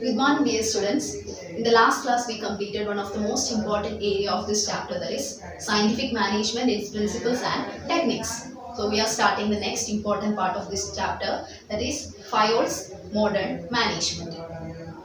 Good morning, dear students. In the last class, we completed one of the most important area of this chapter, that is scientific management, its principles and techniques. So we are starting the next important part of this chapter, that is Fayol's modern management.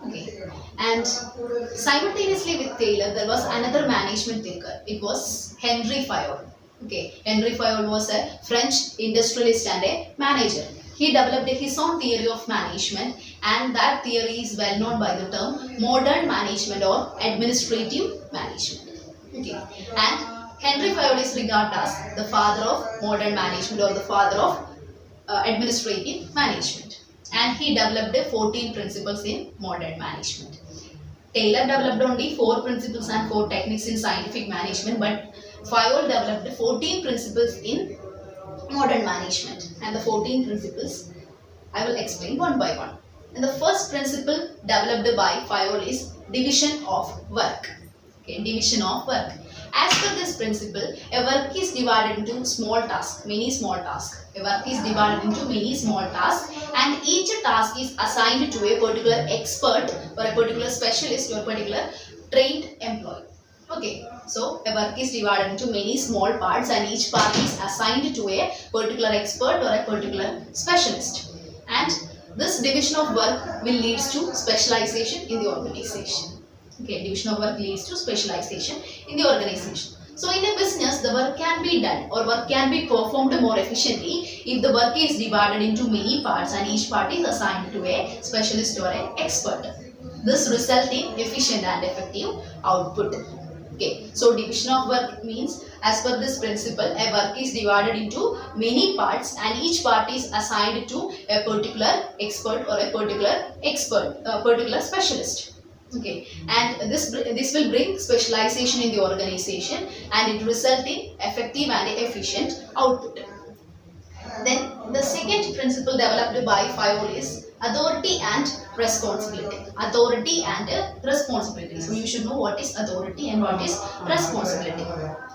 Okay, and simultaneously with Taylor, there was another management thinker. It was Henry Fayol. Okay, Henry Fayol was a French industrialist and a manager. He developed his own theory of management, and that theory is well known by the term modern management or administrative management. Okay, and Henry Fayol is regarded as the father of modern management or the father of administrative management, and he developed 14 principles in modern management. Taylor developed only 4 principles and 4 techniques in scientific management, but Fayol developed 14 principles in modern management, and the 14 principles I will explain one by one. And the first principle developed by Fayol is division of work. Okay, division of work. As per this principle, a work is divided into small tasks, many small tasks. A work is divided into many small tasks, and each task is assigned to a particular expert or a particular specialist or a particular trained employee. Okay, so a work is divided into many small parts, and each part is assigned to a particular expert or a particular specialist. And this division of work will lead to specialization in the organization. Okay, division of work leads to specialization in the organization. So in a business, the work can be done or work can be performed more efficiently if the work is divided into many parts and each part is assigned to a specialist or an expert. This results in efficient and effective output. Okay, so division of work means, as per this principle, a work is divided into many parts and each part is assigned to a particular expert or a particular specialist. Okay, and this will bring specialization in the organization, and it result in effective and efficient output. Then the second principle developed by Fayol is authority and responsibility. Authority and responsibility. So you should know what is authority and what is responsibility.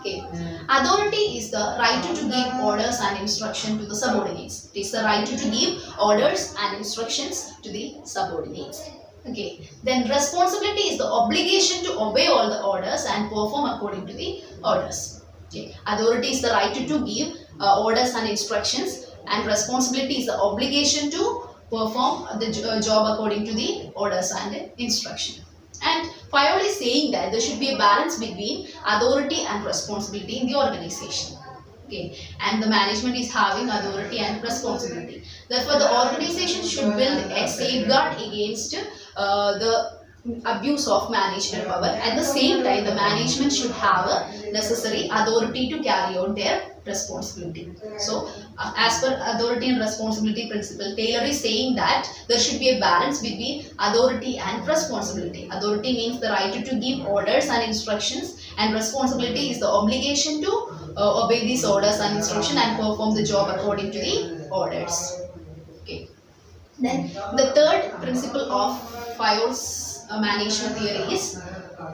Okay. Authority is the right to give orders and instruction to the subordinates. It is the right to give orders and instructions to the subordinates. Okay. Then responsibility is the obligation to obey all the orders and perform according to the orders. Okay. Authority is the right to give orders and instructions, and responsibility is the obligation to perform the job according to the orders and instruction. And Fayol is saying that there should be a balance between authority and responsibility in the organization. Okay, and the management is having authority and responsibility. Therefore, the organization should build a safeguard against the abuse of management power. At the same time, the management should have a necessary authority to carry out their responsibility. So, as per authority and responsibility principle, Taylor is saying that there should be a balance between authority and responsibility. Authority means the right to give orders and instructions, and responsibility is the obligation to obey these orders and instructions and perform the job according to the orders. Okay. Then the third principle of Fayol's management theory is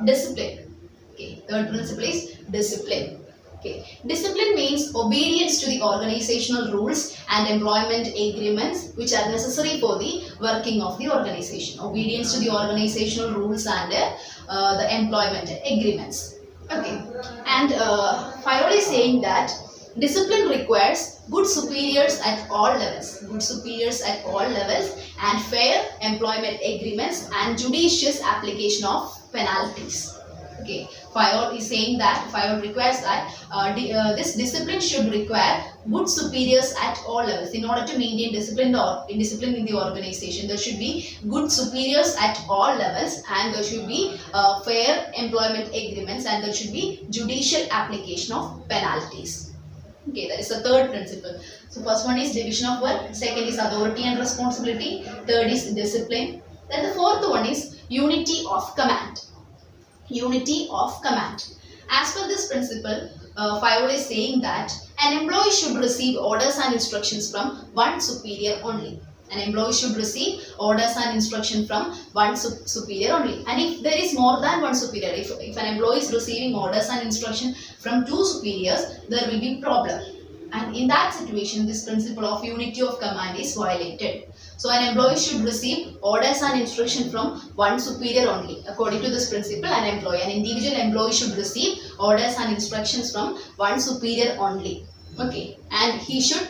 discipline. Okay, third principle is discipline. Okay, discipline means obedience to the organizational rules and employment agreements which are necessary for the working of the organization. Obedience to the organizational rules and the employment agreements. Okay, and Fayol is saying that discipline requires good superiors at all levels, and fair employment agreements and judicious application of penalties. Okay, Fayol is saying that Fayol requires that this discipline should require good superiors at all levels. In order to maintain discipline in the organization, there should be good superiors at all levels, and there should be fair employment agreements, and there should be judicial application of penalties. Okay, that is the third principle. So first one is division of work, second is authority and responsibility, third is discipline. Then the fourth one is unity of command. Unity of command. As per this principle, Fayol is saying that an employee should receive orders and instructions from one superior only. An employee should receive orders and instruction from one superior only. And if there is more than one superior, if an employee is receiving orders and instruction from 2 superiors, there will be problem. And in that situation, this principle of unity of command is violated. So an employee should receive orders and instruction from one superior only. According to this principle, an individual employee should receive orders and instructions from one superior only. Okay, and he should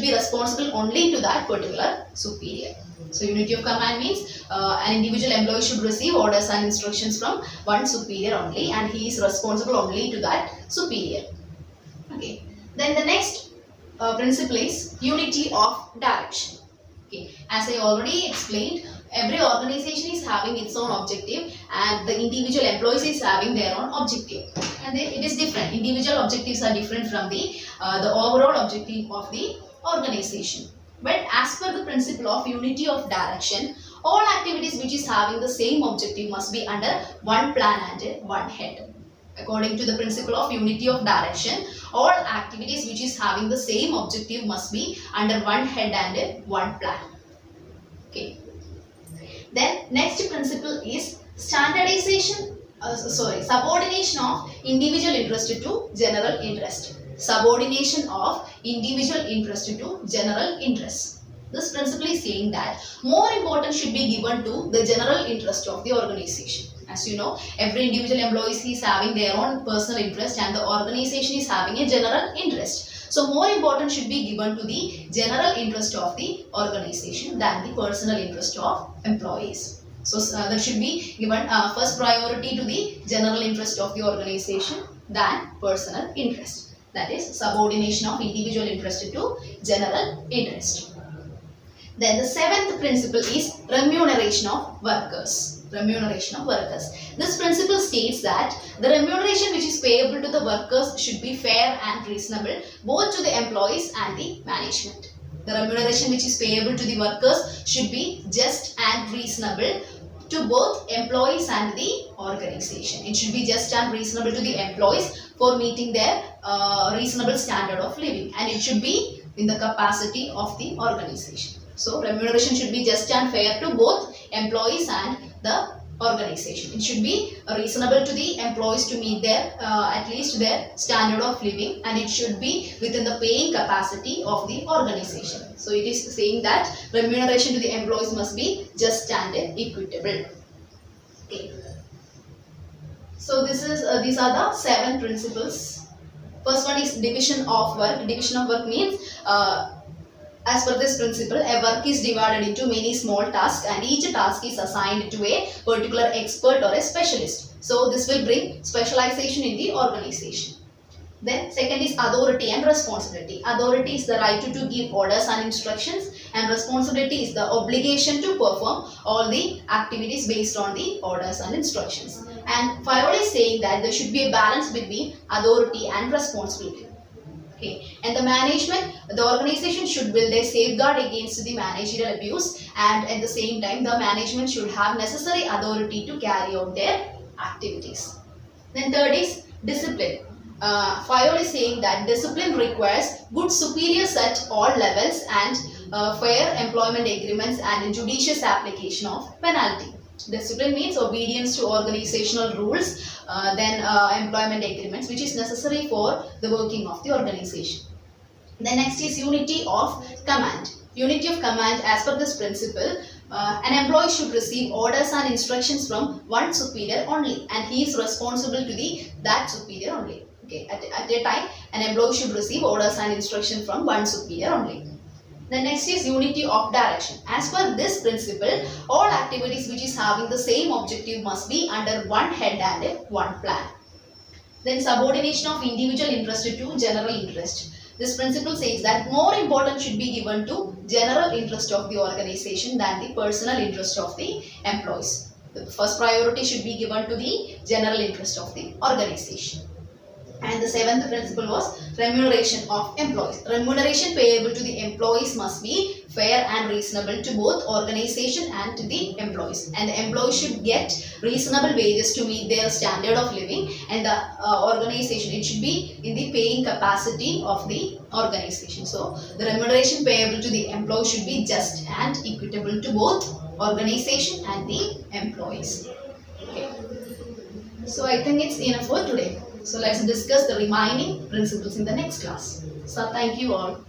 be responsible only to that particular superior. So unity of command means an individual employee should receive orders and instructions from one superior only, and he is responsible only to that superior. Okay. Then the next principle is unity of direction. Okay. As I already explained, every organization is having its own objective, and the individual employees is having their own objective, and it is different. Individual objectives are different from the overall objective of the organization. But as per the principle of unity of direction, all activities which is having the same objective must be under one plan and one head. According to the principle of unity of direction, all activities which is having the same objective must be under one head and one plan. Okay. Then next principle is subordination of individual interest to general interest. Subordination of individual interest to general interest. This principle is saying that more importance should be given to the general interest of the organization. As you know, every individual employee is having their own personal interest, and the organization is having a general interest. So more importance should be given to the general interest of the organization than the personal interest of employees. So there should be given first priority to the general interest of the organization than personal interest. That is subordination of individual interest to general interest. Then the seventh principle is remuneration of workers. Remuneration of workers. This principle states that the remuneration which is payable to the workers should be fair and reasonable both to the employees and the management. The remuneration which is payable to the workers should be just and reasonable to both employees and the organization. It should be just and reasonable to the employees for meeting their reasonable standard of living, and it should be in the capacity of the organization. So remuneration should be just and fair to both employees and the organization. It should be reasonable to the employees to meet their at least their standard of living, and it should be within the paying capacity of the organization. So it is saying that remuneration to the employees must be just and equitable. Okay. So these are the 7 principles. First one is division of work. Division of work means as per this principle, a work is divided into many small tasks, and each task is assigned to a particular expert or a specialist. So this will bring specialization in the organization. Then second is authority and responsibility. Authority is the right to give orders and instructions, and responsibility is the obligation to perform all the activities based on the orders and instructions. And Fayol is saying that there should be a balance between authority and responsibility. Okay. And the management, the organization should build a safeguard against the managerial abuse, and at the same time the management should have necessary authority to carry out their activities. Then third is discipline. Fayol is saying that discipline requires good superiors at all levels, and fair employment agreements and judicious application of penalty. Discipline means obedience to organizational rules, then employment agreements, which is necessary for the working of the organization. The next is unity of command. Unity of command, as per this principle, an employee should receive orders and instructions from one superior only, and he is responsible to that superior only. Okay, at a time, an employee should receive orders and instructions from one superior only. The next is unity of direction. As per this principle, all activities which is having the same objective must be under one head and one plan. Then subordination of individual interest to general interest. This principle says that more importance should be given to general interest of the organization than the personal interest of the employees. The first priority should be given to the general interest of the organization. And the 7th principle was remuneration of employees. Remuneration payable to the employees must be fair and reasonable to both organization and to the employees. And the employees should get reasonable wages to meet their standard of living, and the organization, it should be in the paying capacity of the organization. So the remuneration payable to the employee should be just and equitable to both organization and the employees. Okay. So I think it's enough for today. So let's discuss the remaining principles in the next class. So thank you all.